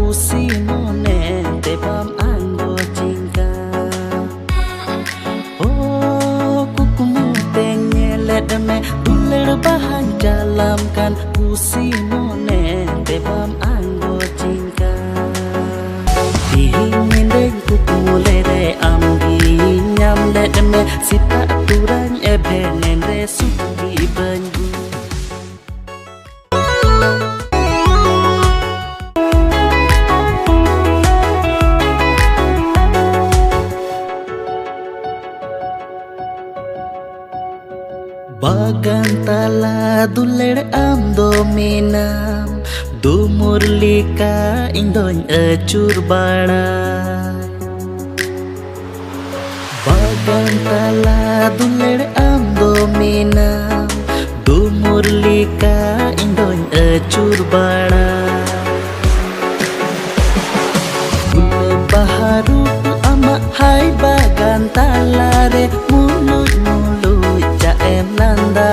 pusi mone te pam anggo cinta. Oh kukumu tenyelet me duler bahan dalam kan pusi mone te pam anggo cinta. Dingin deng kukumu lere ambi nyam let me sita turang ebenen re suki banyu. Bagan tala duler am dominam du murlika indon acur bana. Bagan tala duler am dominam du murlika indon acur bana. Gule baharu ama hai bagan tala re mulut mulut em landa